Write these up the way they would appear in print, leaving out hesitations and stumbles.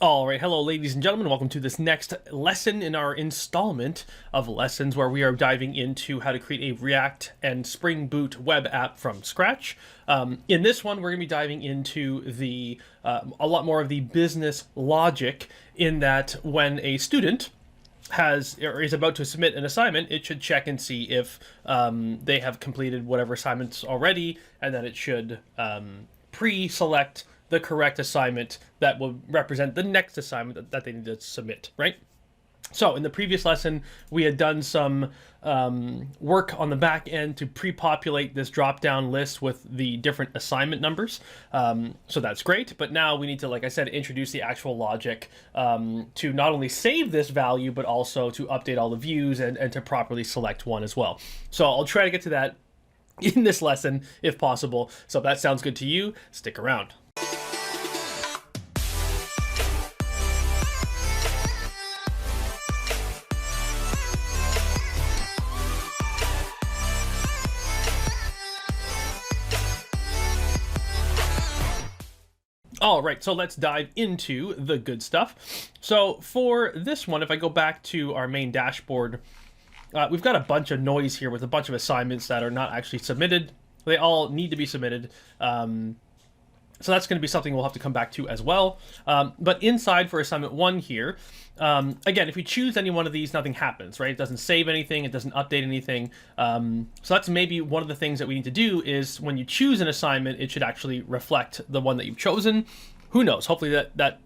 All right, hello, ladies and gentlemen. Welcome to this next lesson in our installment of lessons where we are diving into how to create a React and Spring Boot web app from scratch. In this one, we're going to be diving into a lot more of the business logic in that when a student has or is about to submit an assignment, it should check and see if they have completed whatever assignments already, and then it should pre-select the correct assignment that will represent the next assignment that they need to submit, right? So in the previous lesson, we had done some work on the back end to pre-populate this drop-down list with the different assignment numbers. So that's great, but now we need to, like I said, introduce the actual logic to not only save this value, but also to update all the views and to properly select one as well. So I'll try to get to that in this lesson if possible. So if that sounds good to you, stick around. All right, so let's dive into the good stuff. So for this one, if I go back to our main dashboard, we've got a bunch of noise here with a bunch of assignments that are not actually submitted. They all need to be submitted. So that's going to be something we'll have to come back to as well. But inside for assignment 1 here, again, if we choose any one of these, nothing happens, right? It doesn't save anything. It doesn't update anything. So that's maybe one of the things that we need to do is when you choose an assignment, it should actually reflect the one that you've chosen. Who knows? Hopefully that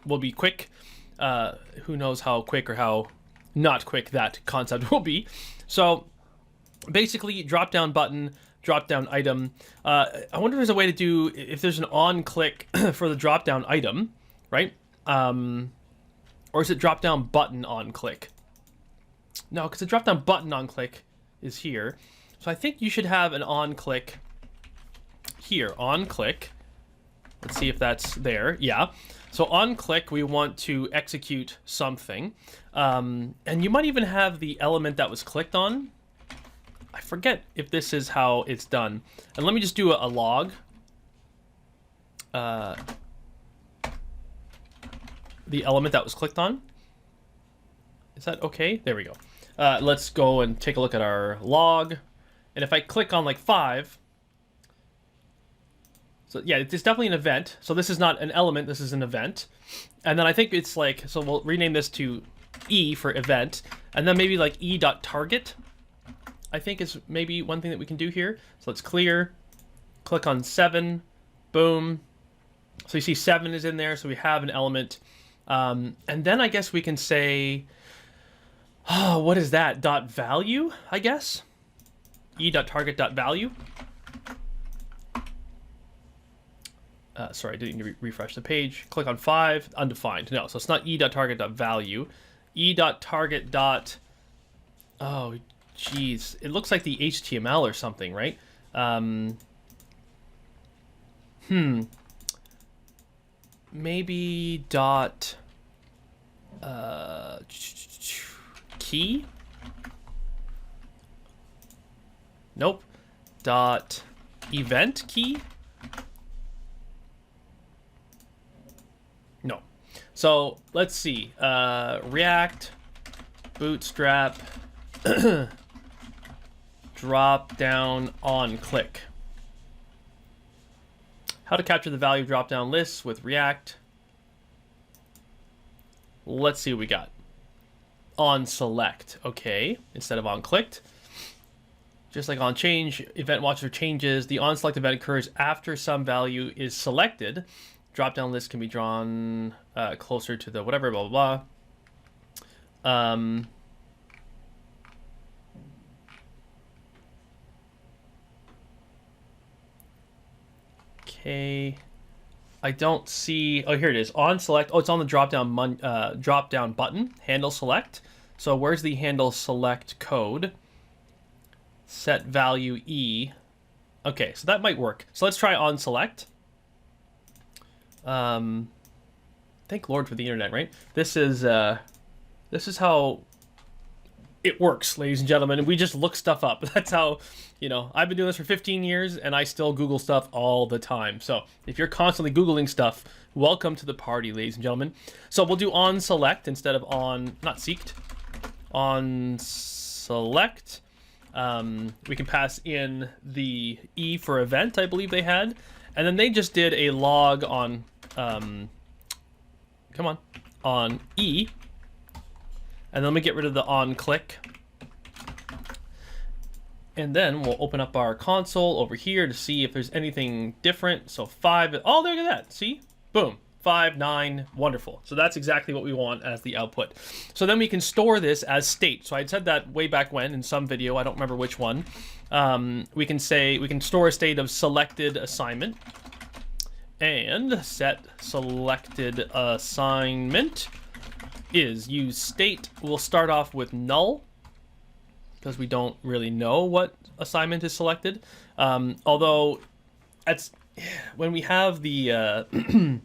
will be quick. Who knows how quick or how not quick that concept will be. So basically, drop-down button, drop-down item. I wonder if there's a way to do, if there's an on-click for the drop-down item, right? Or is it drop-down button on-click? No, because the drop-down button on-click is here. So I think you should have an on-click here, on-click. Let's see if that's there. Yeah. So on-click, we want to execute something. And you might even have the element that was clicked on. I forget if this is how it's done. And let me just do a log. The element that was clicked on. Is that okay? There we go. Let's go and take a look at our log. And if I click on like 5, so yeah, it's definitely an event. So this is not an element, this is an event. And then I think it's like, so we'll rename this to E for event. And then maybe like E.target. I think is maybe one thing that we can do here. So let's clear, click on 7, boom. So you see 7 is in there, so we have an element. And then I guess we can say, oh, what is that? Dot value, I guess? E.target.value. Sorry, I didn't refresh the page. Click on 5, undefined. No, so it's not E.target.value. E.target. Oh, geez, it looks like the HTML or something, right? Maybe dot key? Nope. Dot event key? No. So let's see. React, Bootstrap, drop down on click. How to capture the value of drop down lists with React. Let's see what we got. On select, okay, instead of on clicked. Just like on change, event watcher changes. The on select event occurs after some value is selected. Drop down list can be drawn closer to the whatever, blah, blah, blah. Okay, I don't see. Oh, here it is. On select. Oh, it's on the drop down button. Handle select. So where's the handle select code? Set value E. Okay, so that might work. So let's try on select. Thank Lord for the internet, right? This is how it works, ladies and gentlemen. We just look stuff up. That's how, I've been doing this for 15 years and I still Google stuff all the time. So if you're constantly Googling stuff, welcome to the party, ladies and gentlemen. So we'll do on select instead of on, not seeked, on select. We can pass in the E for event, I believe they had. And then they just did a log on, on E. And then let me get rid of the on click. And then we'll open up our console over here to see if there's anything different. So 5, oh, look at that. See? Boom. 5, 9, wonderful. So that's exactly what we want as the output. So then we can store this as state. So I said that way back when in some video, I don't remember which one. We can store a state of selected assignment and set selected assignment is use state. We'll start off with null because we don't really know what assignment is selected. Although when we have the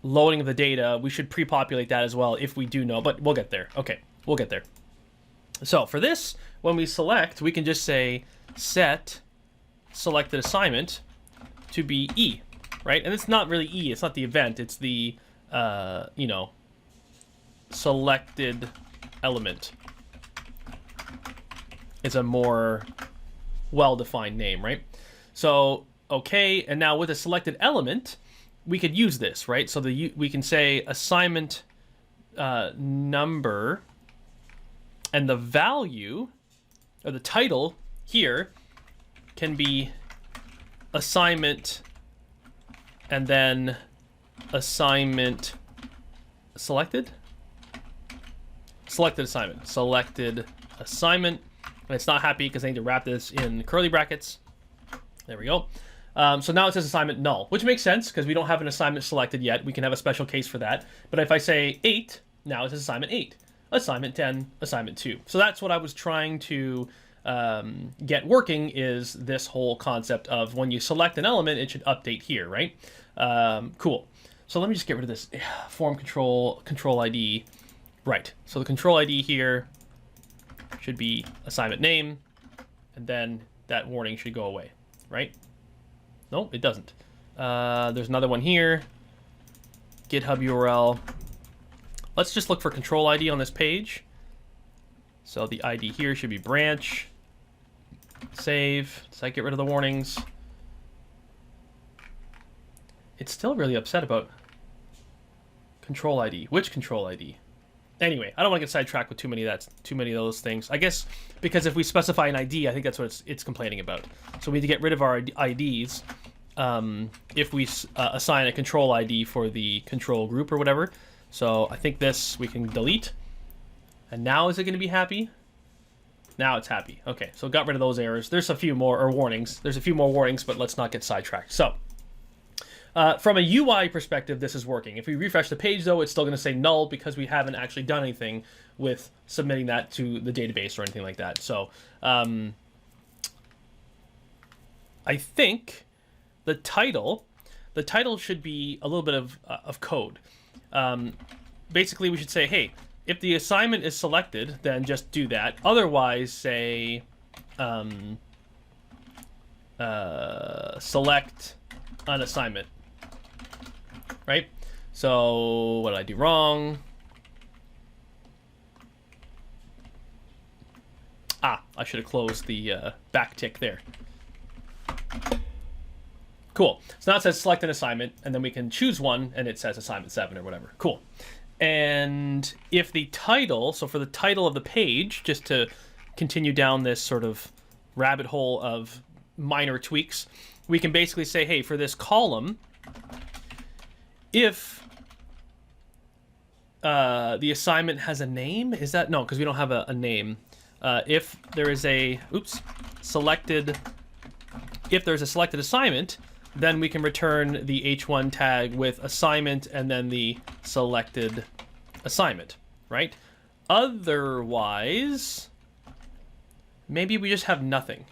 loading of the data, we should pre-populate that as well if we do know, but we'll get there. Okay, we'll get there. So for this, when we select, we can just say set selected assignment to be E, right? And it's not really E, it's not the event, it's the, selected element. It's a more well-defined name, right? So, okay, and now with a selected element, we could use this, right? So we can say assignment number, and the value, or the title here, can be assignment, and then assignment selected? Selected assignment, and it's not happy because I need to wrap this in curly brackets. There we go. So now it says assignment null, which makes sense because we don't have an assignment selected yet. We can have a special case for that. But if I say 8, now it says assignment 8, assignment 10, assignment 2. So that's what I was trying to get working, is this whole concept of when you select an element, it should update here, right? Cool. So let me just get rid of this form control ID. Right, so the control ID here should be assignment name, and then that warning should go away, right? No, it doesn't. There's another one here, GitHub URL. Let's just look for control ID on this page. So the ID here should be branch. Save. Does that get rid of the warnings? It's still really upset about control ID. Which control ID? Anyway, I don't want to get sidetracked with too many of those things. I guess because if we specify an ID, I think that's what it's complaining about. So we need to get rid of our IDs if we assign a control ID for the control group or whatever. So I think this we can delete. And now is it going to be happy? Now it's happy. Okay, so got rid of those errors. There's a few more, or warnings. There's a few more warnings, but let's not get sidetracked. So from a UI perspective, this is working. If we refresh the page, though, it's still going to say null because we haven't actually done anything with submitting that to the database or anything like that. So I think the title should be a little bit of code. Basically, we should say, hey, if the assignment is selected, then just do that. Otherwise, say select an assignment. Right? So what did I do wrong? I should have closed the backtick there. Cool. So now it says select an assignment, and then we can choose one, and it says assignment 7 or whatever. Cool. And if the title, so for the title of the page, just to continue down this sort of rabbit hole of minor tweaks, we can basically say, hey, for this column, if the assignment has a name, is that? No, because we don't have a name. If there is a, if there's a selected assignment, then we can return the h1 tag with assignment and then the selected assignment, right? Otherwise, maybe we just have nothing.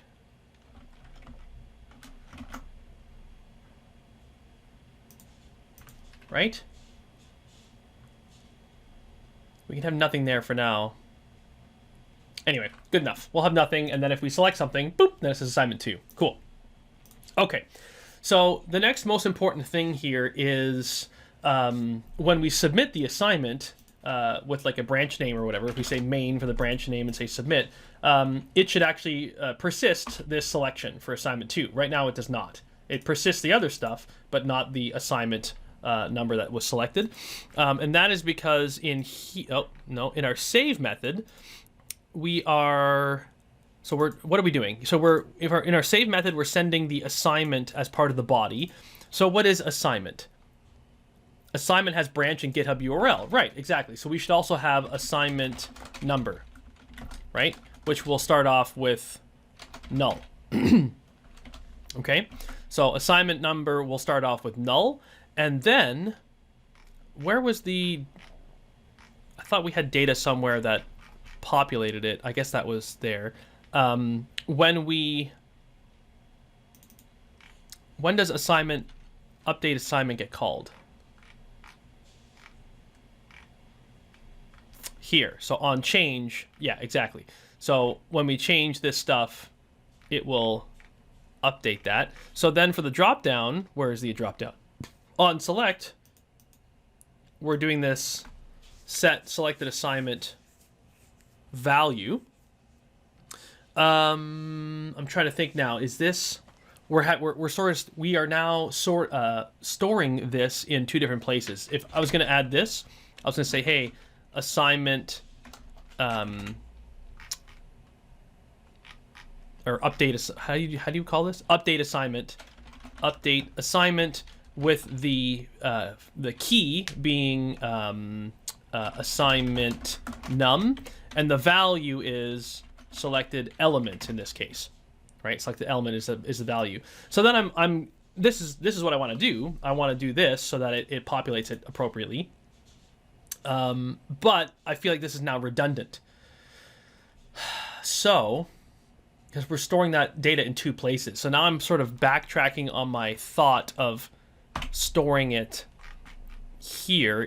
Right? We can have nothing there for now. Anyway, good enough. We'll have nothing, and then if we select something, boop, then it says assignment 2. Cool. Okay, so the next most important thing here is when we submit the assignment with like a branch name or whatever, if we say main for the branch name and say submit, it should actually persist this selection for assignment 2. Right now it does not. It persists the other stuff, but not the assignment number that was selected. And that is because in our save method, we are... So what are we doing? So in our save method, we're sending the assignment as part of the body. So what is assignment? Assignment has branch and GitHub URL. Right, exactly. So we should also have assignment number, right? Which will start off with null. Okay, so assignment number will start off with null. And then, where was the... I thought we had data somewhere that populated it. I guess that was there. When does update assignment get called? Here. So on change, yeah, exactly. So when we change this stuff, it will update that. So then for the dropdown, where is the dropdown? On select, we're doing this set selected assignment value. I'm trying to think now. Is this we are now storing this in two different places. If I was going to add this, I was going to say, hey, assignment or update. How do you call this? Update assignment. Update assignment with the key being assignment num, and the value is selected element in this case, right? Selected element is the value. So then this is what I want to do. I want to do this so that it populates it appropriately. But I feel like this is now redundant. So, because we're storing that data in two places. So now I'm sort of backtracking on my thought of storing it here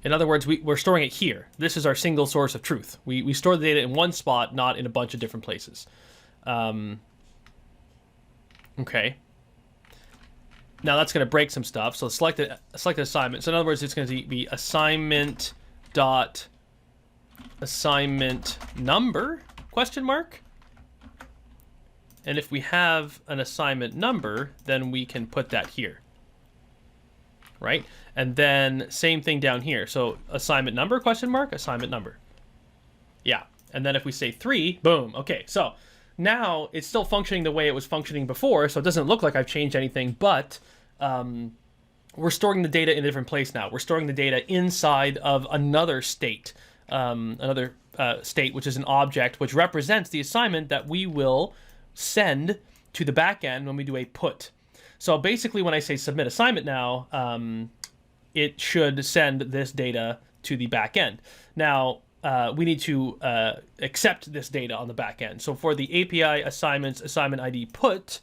in other words, we're storing it here. This is our single source of truth. We store the data in one spot, not in a bunch of different places. Okay. Now that's going to break some stuff. So select an assignment. So in other words, it's going to be assignment dot assignment number question mark. And if we have an assignment number, then we can put that here. Right? And then same thing down here. So assignment number question mark, assignment number. Yeah. And then if we say 3, boom. Okay. So now it's still functioning the way it was functioning before. So it doesn't look like I've changed anything, but we're storing the data in a different place now. We're storing the data inside of another state, state, which is an object, which represents the assignment that we will send to the backend when we do a put. So basically when I say submit assignment now, it should send this data to the backend. Now, we need to accept this data on the backend. So for the API assignments, assignment ID put,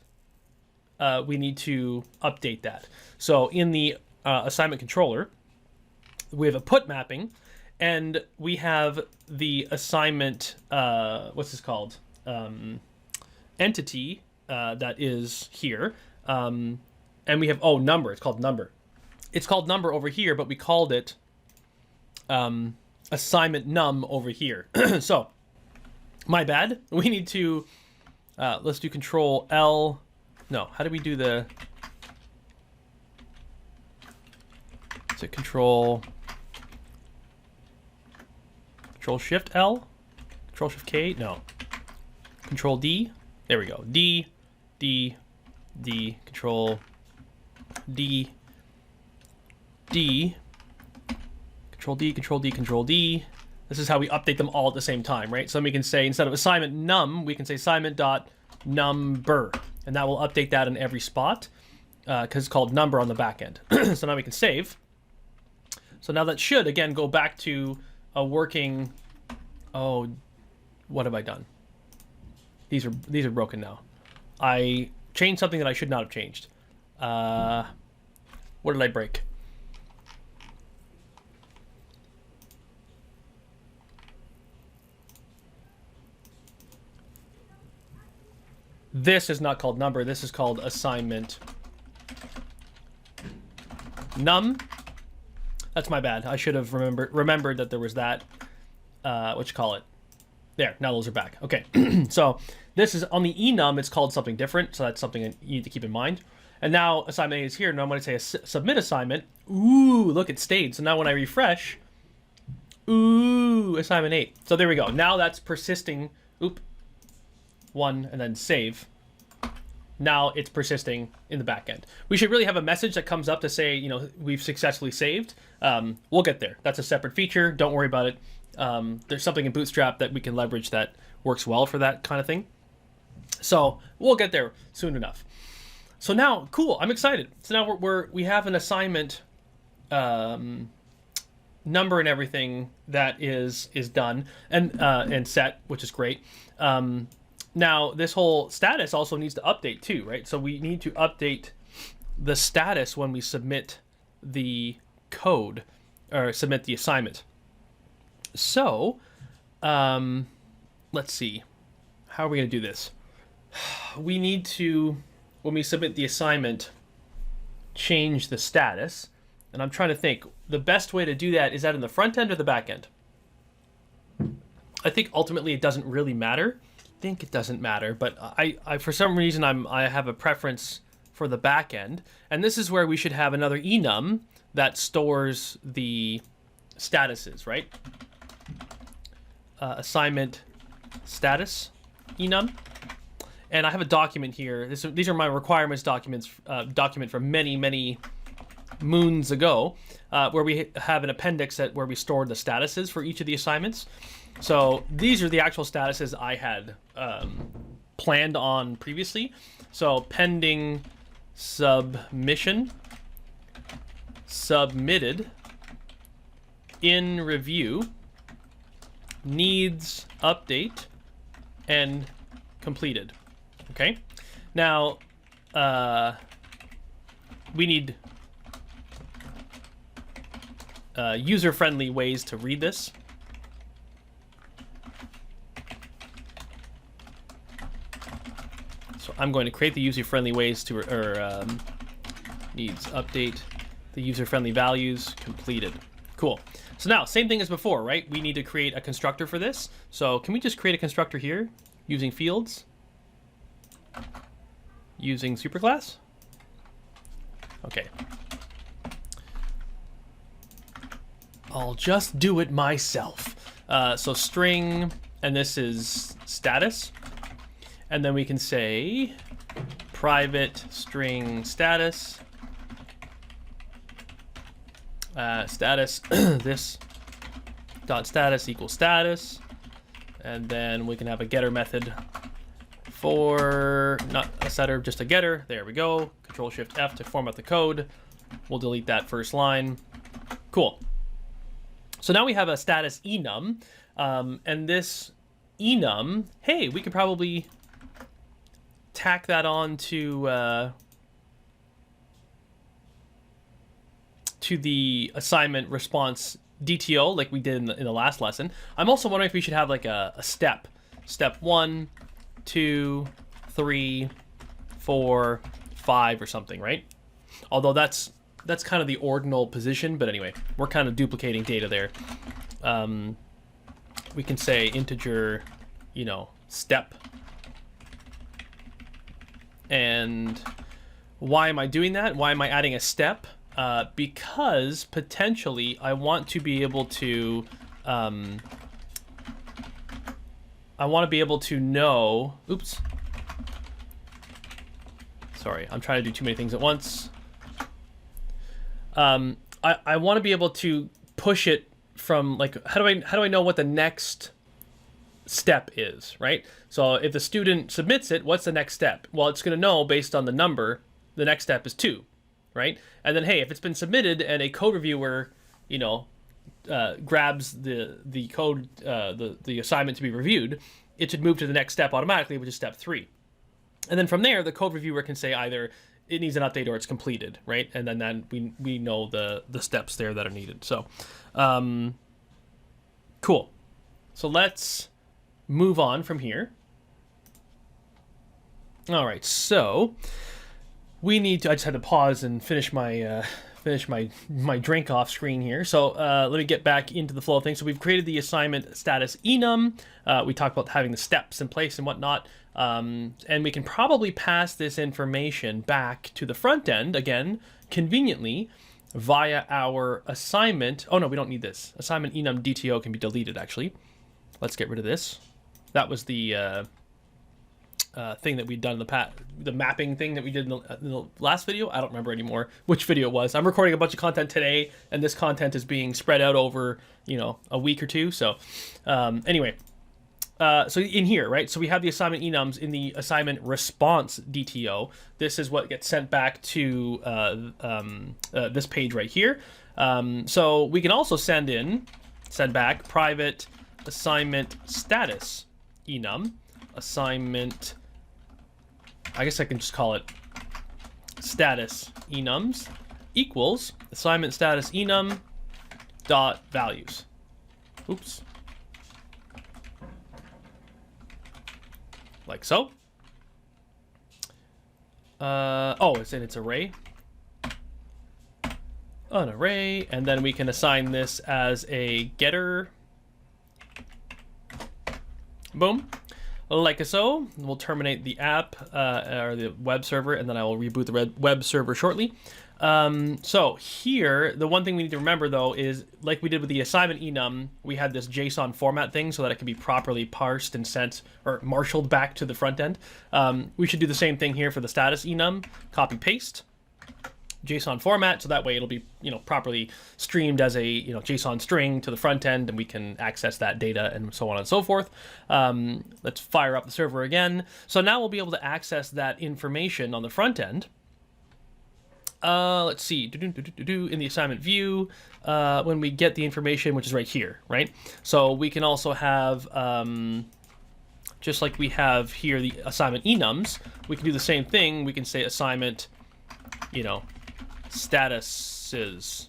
we need to update that. So in the assignment controller, we have a put mapping, and we have the assignment, what's this called? Entity that is here. And we have, number. It's called number. It's called number over here, but we called it assignment num over here. So, my bad. We need to, let's do control L. No, how do we do the, is it control shift L? Control shift K? No. Control D? There we go. D, control D, control D, control D, control D. This is how we update them all at the same time, right? So we can say, instead of assignment num, we can say assignment dot number, and that will update that in every spot because it's called number on the back end. So now we can save. So now that should, again, go back to a working... Oh, what have I done? These are broken now. I changed something that I should not have changed. What did I break? this is not called number. This is called assignment num. That's my bad. I should have remembered that there was that. What you call it? There. Now those are back. Okay. So this is on the enum. It's called something different. So that's something you need to keep in mind. And now assignment A is here. Now I'm going to say a submit assignment. Ooh, look, it stayed. So now when I refresh, ooh, assignment 8. So there we go. Now that's persisting. Oop. 1 and then save. Now it's persisting in the backend. We should really have a message that comes up to say, you know, we've successfully saved. We'll get there. That's a separate feature. Don't worry about it. There's something in Bootstrap that we can leverage that works well for that kind of thing. So we'll get there soon enough. So now, cool. I'm excited. So now we have an assignment number and everything that is done and set, which is great. Now this whole status also needs to update too, right? So we need to update the status when we submit the code or submit the assignment. So let's see. How are we going to do this? We need to, when we submit the assignment, change the status. And I'm trying to think, the best way to do that, is that in the front end or the back end? I think ultimately it doesn't really matter. I think it doesn't matter, but I for some reason I have a preference for the back end. And this is where we should have another enum that stores the statuses, right? Assignment status enum. And I have a document here. These are my requirements documents, document from many moons ago, where we have an appendix where we stored the statuses for each of the assignments. So these are the actual statuses I had planned on previously. So pending submission, submitted, in review, needs update, and completed. Okay. Now we need user-friendly ways to read this. So I'm going to create the user-friendly ways to, needs update, the user-friendly values, completed. Cool. So now, same thing as before, right? We need to create a constructor for this. So can we just create a constructor here using fields? Using superclass? Okay. I'll just do it myself. So string, and this is status. And then we can say private string status. Status, this dot status equals status. And then we can have a getter method for, not a setter, just a getter. There we go. Control-Shift-F to format the code. We'll delete that first line. Cool. So now we have a status enum, and this enum, hey, we could probably tack that on to the assignment response DTO like we did in the last lesson. I'm also wondering if we should have like a step 1, 2, 3, 4, 5 or something, right? Although that's kind of the ordinal position, but anyway, we're kind of duplicating data there. We can say integer, you know, step. And why am I doing that? Why am I adding a step? Because potentially I want to be able to, know, oops. Sorry, I'm trying to do too many things at once. I want to be able to push it from, like, how do I know what the next step is, right? So if the student submits it, what's the next step? Well, it's going to know based on the number, the next step is 2, right? And then, hey, if it's been submitted and a code reviewer, you know, grabs the code, the assignment to be reviewed, it should move to the next step automatically, which is step 3. And then from there, the code reviewer can say either it needs an update or it's completed, right? And then we know the steps there that are needed. So, cool. So let's move on from here. All right, so we need to. I just had to pause and finish my my drink off screen here. So let me get back into the flow of things. So we've created the assignment status enum. We talked about having the steps in place and whatnot. And we can probably pass this information back to the front end again, conveniently, via our assignment. Oh no, we don't need this. Assignment enum DTO can be deleted actually. Let's get rid of this. That was the thing that we'd done in the mapping thing that we did in the last video. I don't remember anymore which video it was. I'm recording a bunch of content today, and this content is being spread out over, you know, a week or two. So anyway, so in here, right? So we have the assignment enums in the assignment response DTO. This is what gets sent back to this page right here. So we can also send back private assignment status enum, assignment, I guess I can just call it status enums equals assignment status enum dot values. Oops. Like so. Oh, it's in its array. An array, and then we can assign this as a getter. Boom. Like so. We'll terminate the app or the web server, and then I will reboot the web server shortly. So here, the one thing we need to remember though is, like we did with the assignment enum, we had this JSON format thing so that it can be properly parsed and sent or marshaled back to the front end. We should do the same thing here for the status enum. Copy paste JSON format, so that way it'll be, you know, properly streamed as a, you know, JSON string to the front end, and we can access that data and so on and so forth. Let's fire up the server again. So now we'll be able to access that information on the front end. Let's see, in the assignment view, when we get the information, which is right here, right? So we can also have, just like we have here, the assignment enums, we can do the same thing. We can say assignment, you know, statuses,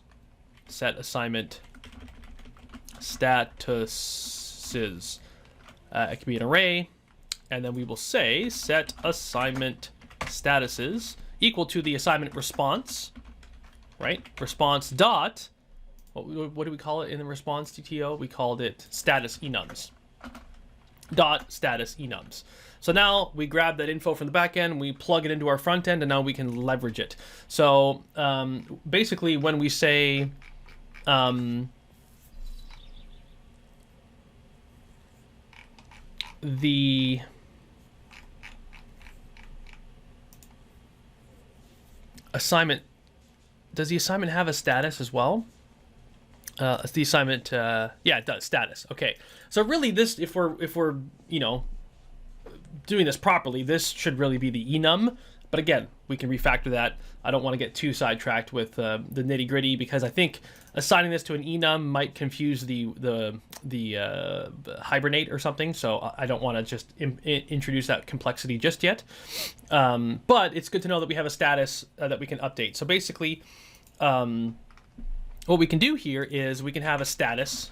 set assignment statuses. It can be an array, and then we will say set assignment statuses equal to the assignment response, right? Response dot, what do we call it in the response DTO? We called it status enums. Dot status enums. So now we grab that info from the back end, we plug it into our front end, and now we can leverage it. So basically when we say the assignment, does the assignment have a status as well? The assignment, yeah, it does, status. Okay, so really this, if we're you know, doing this properly, this should really be the enum. But again, we can refactor that. I don't want to get too sidetracked with the nitty gritty, because I think assigning this to an enum might confuse the hibernate or something. So I don't want to just introduce that complexity just yet. But it's good to know that we have a status that we can update. So basically, what we can do here is we can have a status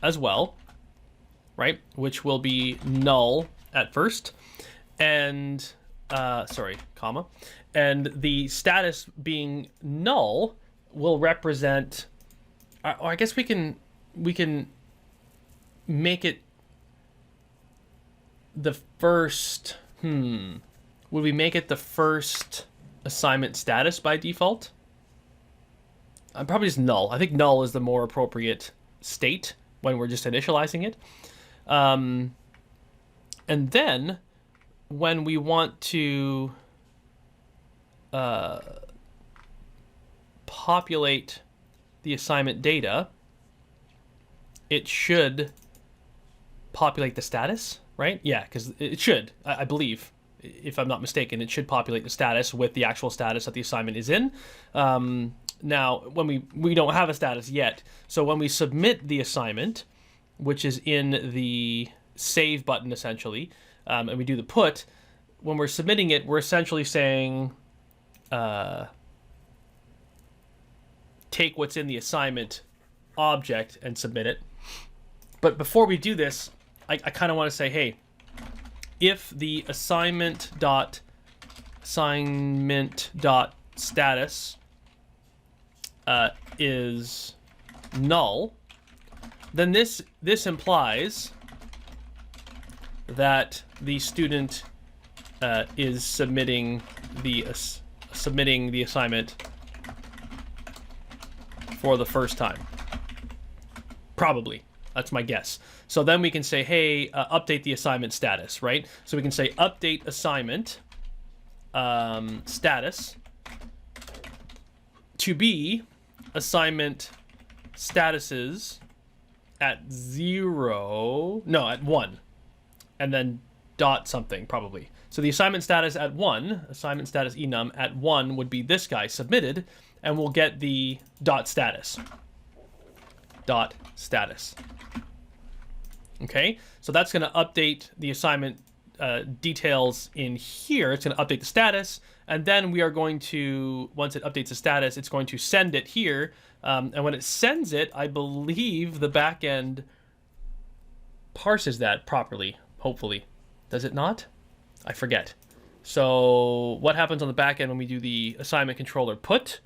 as well, right? Which will be null at first, and comma, and the status being null will represent, or I guess we can make it the first, would we make it the first assignment status by default? Probably just null. I think null is the more appropriate state when we're just initializing it. And then when we want to populate the assignment data, it should populate the status, right? Yeah, because it should, I believe, if I'm not mistaken, it should populate the status with the actual status that the assignment is in. Now, when we don't have a status yet, so when we submit the assignment, which is in the save button essentially, and we do the put, when we're submitting it, we're essentially saying take what's in the assignment object and submit it. But before we do this, I kind of want to say, hey, if the assignment dot assignment dot status is null, then this implies that the student is submitting the assignment for the first time. Probably. That's my guess. So then we can say, hey, update the assignment status, right? So we can say update assignment status to be assignment statuses at 0, no, at 1, and then dot something, probably. So the assignment status at 1, assignment status enum at 1 would be this guy, submitted, and we'll get the dot status. Dot status. Okay, so that's going to update the assignment details in here. It's going to update the status, and then we are going to, once it updates the status, it's going to send it here. And when it sends it, I believe the backend parses that properly, hopefully. Does it not? I forget. So what happens on the backend when we do the assignment controller put?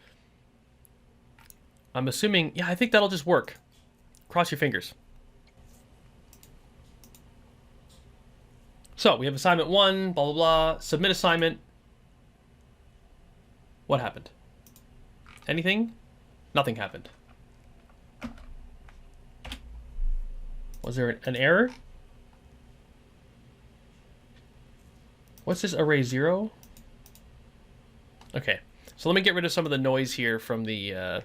I'm assuming, yeah, I think that'll just work. Cross your fingers. So we have assignment 1, blah, blah, blah, submit assignment. What happened? Anything? Nothing happened. Was there an error? What's this array 0? Okay, so let me get rid of some of the noise here from the...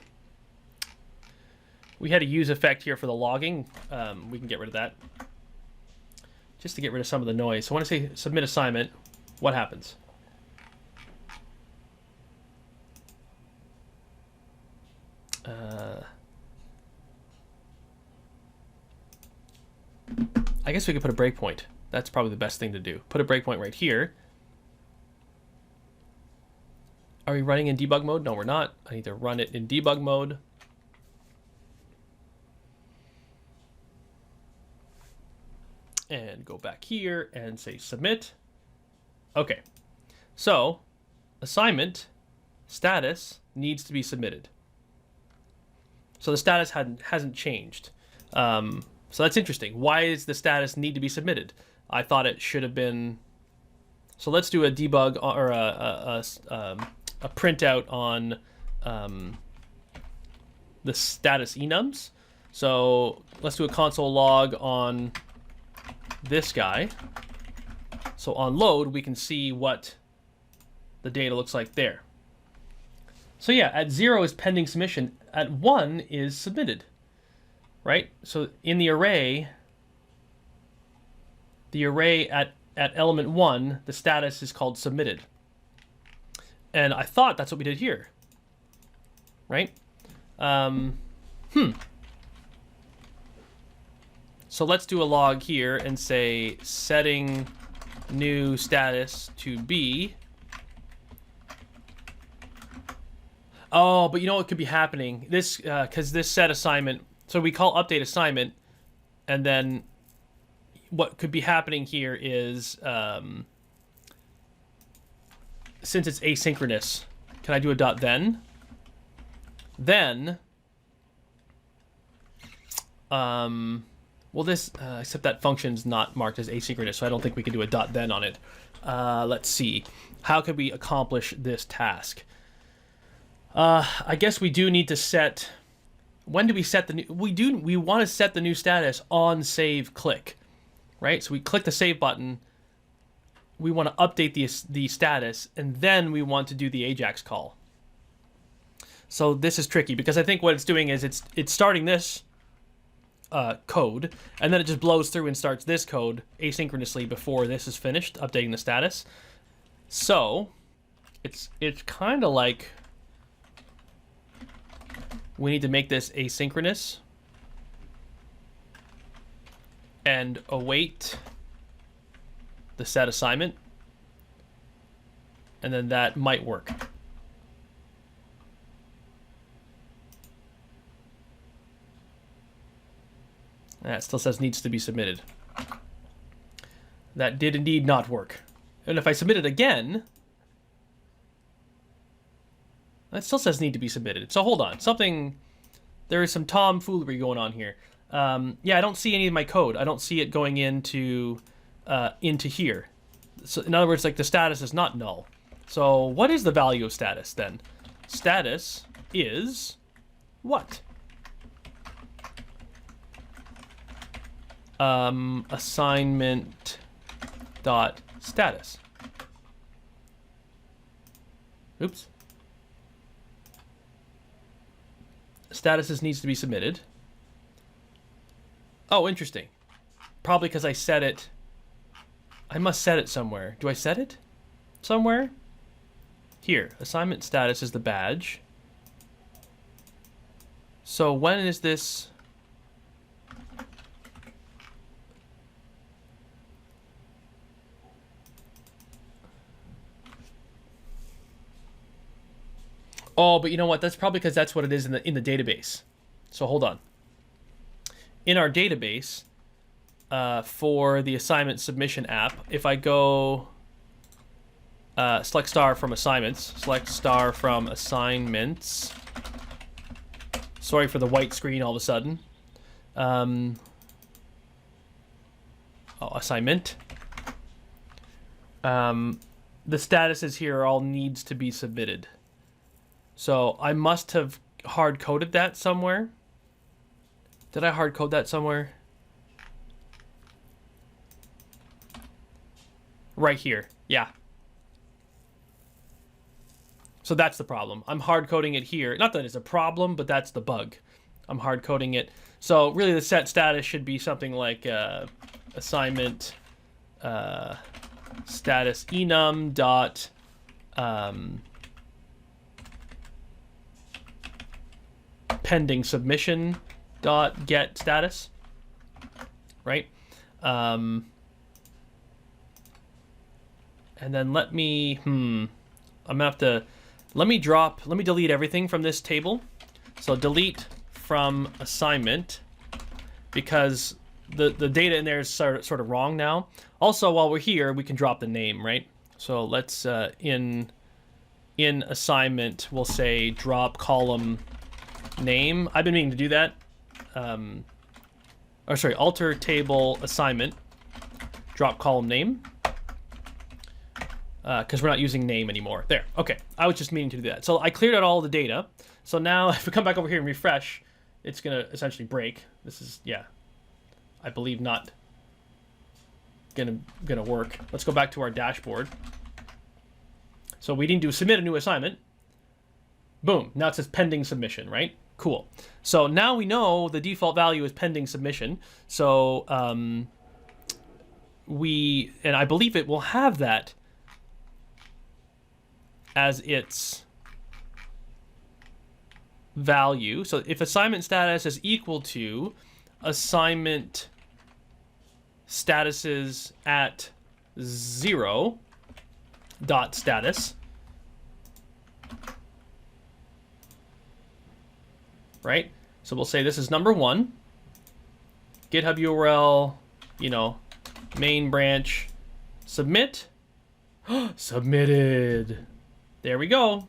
we had a use effect here for the logging. We can get rid of that. Just to get rid of some of the noise. So when I say submit assignment, what happens? I guess we could put a breakpoint. That's probably the best thing to do. Put a breakpoint right here. Are we running in debug mode? No, we're not. I need to run it in debug mode. And go back here and say submit. Okay, so assignment status needs to be submitted. So the status hasn't changed. So that's interesting. Why does the status need to be submitted? I thought it should have been. So let's do a debug or a printout on the status enums. So let's do a console log on this guy. So on load, we can see what the data looks like there. So yeah, at 0 is pending submission. At 1 is submitted, right? So in the array at element 1, the status is called submitted. And I thought that's what we did here, right? So let's do a log here and say setting new status to be. Oh, but you know what could be happening? This, because this set assignment, so we call update assignment, and then what could be happening here is, since it's asynchronous, can I do a dot then? Then, well, this, except that function's not marked as asynchronous, so I don't think we can do a dot then on it. Let's see. How could we accomplish this task? I guess we do need to set... When do we set the new... We want to set the new status on save click, right? So we click the save button. We want to update the status, and then we want to do the AJAX call. So this is tricky, because I think what it's doing is it's starting this code, and then it just blows through and starts this code asynchronously before this is finished updating the status. So it's kind of like we need to make this asynchronous and await the set assignment, and then that might work. That still says needs to be submitted. That did indeed not work. And if I submit it again, It still says need to be submitted. So hold on, there is some tomfoolery going on here. Yeah, I don't see any of my code. I don't see it going into here. So in other words, like the status is not null. So what is the value of status then? Status is what? Assignment dot status. Oops. Statuses needs to be submitted. Oh, interesting. Probably because I set it. I must set it somewhere. Do I set it somewhere? Here, assignment status is the badge. So when is this? Oh, but you know what? That's probably because that's what it is in the database. So hold on. In our database, for the assignment submission app, if I go select star from assignments, select star from assignments. Sorry for the white screen all of a sudden. Assignment. The statuses here all needs to be submitted. So I must have hard-coded that somewhere. Did I hard-code that somewhere? Right here, yeah. So that's the problem. I'm hard-coding it here. Not that it's a problem, but that's the bug. I'm hard-coding it. So really the set status should be something like assignment status enum dot pending submission dot get status, right? And then let me I'm gonna have to let me delete everything from this table. So delete from assignment, because the data in there is sort of wrong now. Also, while we're here, we can drop the name, right? So let's in assignment we'll say drop column name. I've been meaning to do that. Alter table assignment, drop column name, because we're not using name anymore. There, okay. I was just meaning to do that. So I cleared out all the data. So now if we come back over here and refresh, it's gonna essentially break. This is, yeah, I believe not gonna work. Let's go back to our dashboard. So we need to submit a new assignment. Boom, now it says pending submission, right? Cool. So now we know the default value is pending submission. So and I believe it will have that as its value. So if assignment status is equal to assignment statuses at 0 dot status, right? So we'll say this is number 1. GitHub URL, main branch, submit. Submitted. There we go.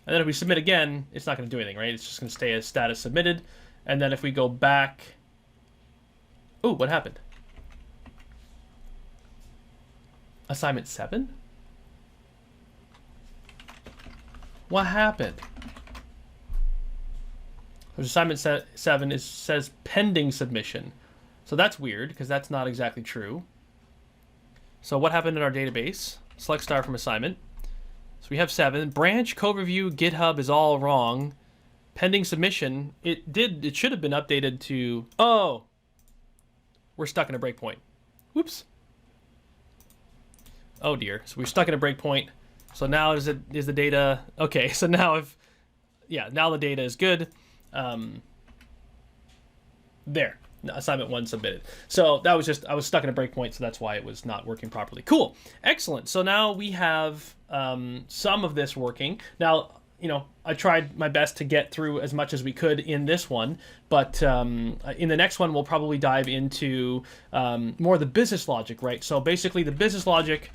And then if we submit again, it's not going to do anything, right? It's just going to stay as status submitted. And then if we go back... Ooh, what happened? Assignment 7? What happened? There's assignment 7 says pending submission. So that's weird, because that's not exactly true. So what happened in our database? Select star from assignment. So we have 7. Branch, code review, GitHub is all wrong. Pending submission, it should have been updated to... Oh! We're stuck in a breakpoint. Whoops. Oh dear. So we're stuck in a breakpoint. So now is the data... Okay, so now now the data is good. There. Assignment 1 submitted. So that was just, I was stuck in a breakpoint, so that's why it was not working properly. Cool. Excellent. So now we have some of this working. Now, I tried my best to get through as much as we could in this one, but in the next one, we'll probably dive into more of the business logic, right? So basically, the business logic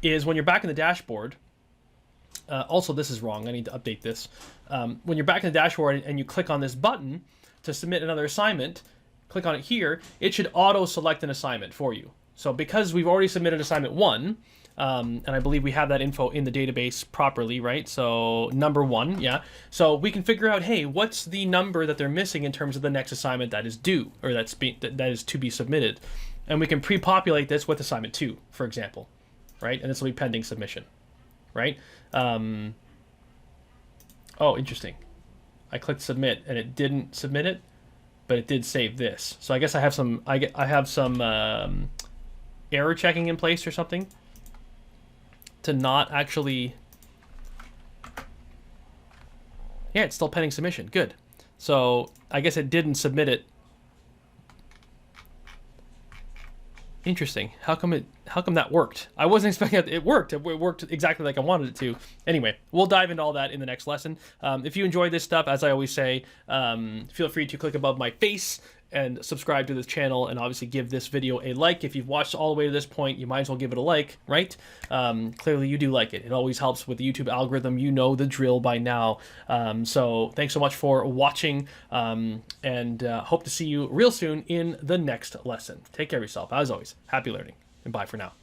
is when you're back in the dashboard, Also, this is wrong. I need to update this. When you're back in the dashboard and you click on this button to submit another assignment, click on it here, it should auto-select an assignment for you. So because we've already submitted assignment 1, and I believe we have that info in the database properly, right? So number 1, yeah. So we can figure out, hey, what's the number that they're missing in terms of the next assignment that is due, or that is to be submitted. And we can pre-populate this with assignment 2, for example, right? And this will be pending submission, right? Oh, interesting. I clicked submit and it didn't submit it, but it did save this. So I guess I have some error checking in place or something to not actually. Yeah, it's still pending submission. Good. So I guess it didn't submit it. Interesting. How come that worked? I wasn't expecting it. It worked. It worked exactly like I wanted it to. Anyway, we'll dive into all that in the next lesson. If you enjoy this stuff, as I always say, feel free to click above my face and subscribe to this channel, and obviously give this video a like. If you've watched all the way to this point, you might as well give it a like, right? Clearly you do like it. It always helps with the YouTube algorithm. You know the drill by now. So thanks so much for watching, and hope to see you real soon in the next lesson. Take care of yourself. As always, happy learning, and bye for now.